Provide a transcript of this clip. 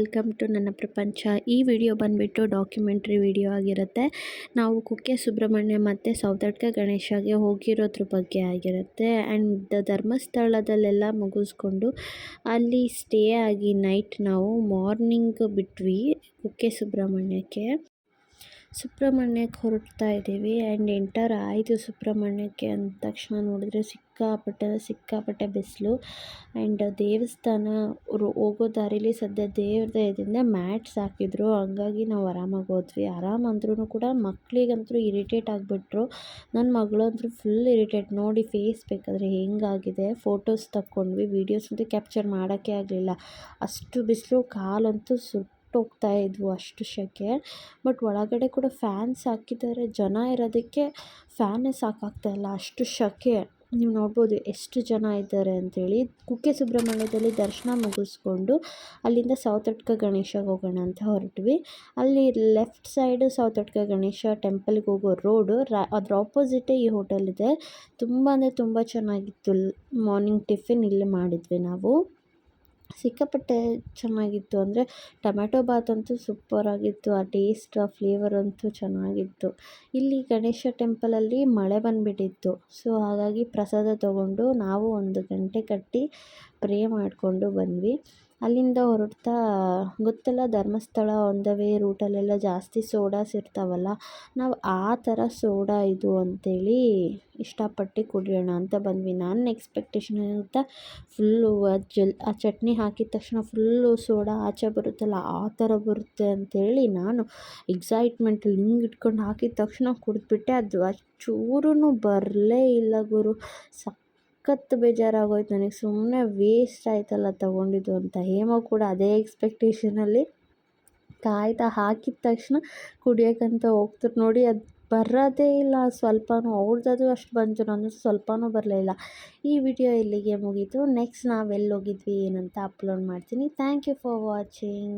Welcome to ನನ್ನ ಪ್ರಪಂಚ. ಈ ವಿಡಿಯೋ ಬಂದುಬಿಟ್ಟು ಡಾಕ್ಯುಮೆಂಟ್ರಿ ವಿಡಿಯೋ ಆಗಿರುತ್ತೆ. ನಾವು ಕುಕ್ಕೆ ಸುಬ್ರಹ್ಮಣ್ಯ ಮತ್ತು ಸೌತಡ್ಕ ಗಣೇಶಗೆ ಹೋಗಿರೋದ್ರ ಬಗ್ಗೆ ಆಗಿರುತ್ತೆ. ಆ್ಯಂಡ್ ಧರ್ಮಸ್ಥಳದಲ್ಲೆಲ್ಲ ಮುಗಿಸ್ಕೊಂಡು ಅಲ್ಲಿ ಸ್ಟೇ ಆಗಿ ನೈಟ್ ನಾವು ಮಾರ್ನಿಂಗ್ ಬಿಟ್ವಿ ಕುಕ್ಕೆ ಸುಬ್ರಹ್ಮಣ್ಯಕ್ಕೆ ಹೊರಡ್ತಾ ಇದ್ದೀವಿ. ಆ್ಯಂಡ್ ಎಂಟರ್ ಆಯಿತು ಸುಬ್ರಹ್ಮಣ್ಯಕ್ಕೆ ಅಂದ ತಕ್ಷಣ ನೋಡಿದ್ರೆ ಸಿಕ್ಕಾಪಟ್ಟೆ ಬಿಸಿಲು. ಆ್ಯಂಡ್ ದೇವಸ್ಥಾನ ಹೋಗೋ ದಾರಿಲಿ ಸದ್ಯ ದೇವ್ರದ್ದು ಇದರಿಂದ ಮ್ಯಾಟ್ಸ್ ಹಾಕಿದ್ರು, ಹಂಗಾಗಿ ನಾವು ಆರಾಮಾಗಿ ಹೋದ್ವಿ. ಅಂದ್ರೂ ಕೂಡ ಮಕ್ಕಳಿಗಂತೂ ಇರಿಟೇಟ್ ಆಗಿಬಿಟ್ರು. ನನ್ನ ಮಗಳಂತೂ ಫುಲ್ ಇರಿಟೇಟ್. ನೋಡಿ ಫೇಸ್ ಬೇಕಾದರೆ ಹೆಂಗಾಗಿದೆ. ಫೋಟೋಸ್ ತಕ್ಕೊಂಡ್ವಿ, ವೀಡಿಯೋಸ್ ಅಂತೂ ಕ್ಯಾಪ್ಚರ್ ಮಾಡೋಕ್ಕೆ ಆಗಲಿಲ್ಲ. ಅಷ್ಟು ಬಿಸಿಲು, ಕಾಲಂತೂ ಹೋಗ್ತಾ ಇದ್ವು, ಅಷ್ಟು ಸೆಕೆ. ಬಟ್ ಒಳಗಡೆ ಕೂಡ ಫ್ಯಾನ್ಸ್ ಹಾಕಿದ್ದಾರೆ. ಜನ ಇರೋದಕ್ಕೆ ಫ್ಯಾನೇ ಸಾಕಾಗ್ತಾಯಿಲ್ಲ, ಅಷ್ಟು ಸೆಕೆ. ನೀವು ನೋಡ್ಬೋದು ಎಷ್ಟು ಜನ ಇದ್ದಾರೆ ಅಂಥೇಳಿ. ಕುಕ್ಕೆ ಸುಬ್ರಹ್ಮಣ್ಯದಲ್ಲಿ ದರ್ಶನ ಮುಗಿಸ್ಕೊಂಡು ಅಲ್ಲಿಂದ ಸೌತಡ್ಕ ಗಣೇಶಗೆ ಹೋಗೋಣ ಅಂತ ಹೊರಟ್ವಿ. ಅಲ್ಲಿ ಲೆಫ್ಟ್ ಸೈಡು ಸೌತಡ್ಕ ಗಣೇಶ ಟೆಂಪಲ್ಗೆ ಹೋಗೋ ರೋಡು, ಅದ್ರ ಆಪೋಸಿಟೇ ಈ ಹೋಟೆಲ್ ಇದೆ. ತುಂಬ ಅಂದರೆ ತುಂಬ ಚೆನ್ನಾಗಿತ್ತು. ಮಾರ್ನಿಂಗ್ ಟಿಫಿನ್ ಇಲ್ಲಿ ಮಾಡಿದ್ವಿ ನಾವು. ಸಿಕ್ಕಾಪಟ್ಟೆ ಚೆನ್ನಾಗಿತ್ತು. ಅಂದರೆ ಟೊಮ್ಯಾಟೊ ಬಾತ್ ಅಂತೂ ಸೂಪರಾಗಿತ್ತು. ಆ ಟೇಸ್ಟ್, ಆ ಫ್ಲೇವರ್ ಅಂತೂ ಚೆನ್ನಾಗಿತ್ತು. ಇಲ್ಲಿ ಗಣೇಶ ಟೆಂಪಲಲ್ಲಿ ಮಳೆ ಬಂದುಬಿಟ್ಟಿತ್ತು. ಸೊ ಹಾಗಾಗಿ ಪ್ರಸಾದ ತೊಗೊಂಡು ನಾವು 1 ಗಂಟೆ ಕಟ್ಟಿ ಪ್ರೇ ಮಾಡಿಕೊಂಡು ಬಂದ್ವಿ. ಅಲ್ಲಿಂದ ಹೊರಡ್ತಾ ಗೊತ್ತಲ್ಲ, ಧರ್ಮಸ್ಥಳ ಆನ್ ದ ವೇ ರೂಟಲ್ಲೆಲ್ಲ ಜಾಸ್ತಿ ಸೋಡಾಸ್ ಇರ್ತಾವಲ್ಲ, ನಾವು ಆ ಥರ ಸೋಡಾ ಇದು ಅಂಥೇಳಿ ಇಷ್ಟಪಟ್ಟು ಕುಡಿಯೋಣ ಅಂತ ಬಂದ್ವಿ. ನನ್ನ ಎಕ್ಸ್ಪೆಕ್ಟೇಷನ್ ಅಂತ ಫುಲ್ಲು ಆ ಚಟ್ನಿ ಹಾಕಿದ ತಕ್ಷಣ ಫುಲ್ಲು ಸೋಡಾ ಆಚೆ ಬರುತ್ತಲ್ಲ, ಆ ಥರ ಬರುತ್ತೆ ಅಂಥೇಳಿ ನಾನು ಎಕ್ಸೈಟ್ಮೆಂಟಲ್ಲಿ ಹಿಂಗೆ ಇಟ್ಕೊಂಡು ಹಾಕಿದ ತಕ್ಷಣ ಕುಡಿದ್ಬಿಟ್ಟೆ. ಅದು ಚೂರೂ ಬರಲೇ ಇಲ್ಲ ಗುರು. ಸಖತ್ತು ಬೇಜಾರಾಗೋಯ್ತು ನನಗೆ. ಸುಮ್ಮನೆ ವೇಸ್ಟ್ ಆಯ್ತಲ್ಲ ತೊಗೊಂಡಿದ್ದು ಅಂತ. ಹೇಮೋ ಕೂಡ ಅದೇ ಎಕ್ಸ್ಪೆಕ್ಟೇಷನಲ್ಲಿ ಕಾಯ್ತಾ ಹಾಕಿದ ತಕ್ಷಣ ಕುಡಿಯೋಕ್ಕಂತ ಹೋಗ್ತಾರೆ ನೋಡಿ, ಅದು ಬರೋದೇ ಇಲ್ಲ ಸ್ವಲ್ಪನೂ. ಅವ್ರದ್ದು ಅಷ್ಟು ಬಂತು, ನನ್ನದು ಸ್ವಲ್ಪನೂ ಬರಲಿಲ್ಲ. ಈ ವಿಡಿಯೋ ಇಲ್ಲಿಗೆ ಮುಗೀತು. ನೆಕ್ಸ್ಟ್ ನಾವು ಎಲ್ಲಿ ಹೋಗಿದ್ವಿ ಏನಂತ ಅಪ್ಲೋಡ್ ಮಾಡ್ತೀನಿ. Thank you for watching.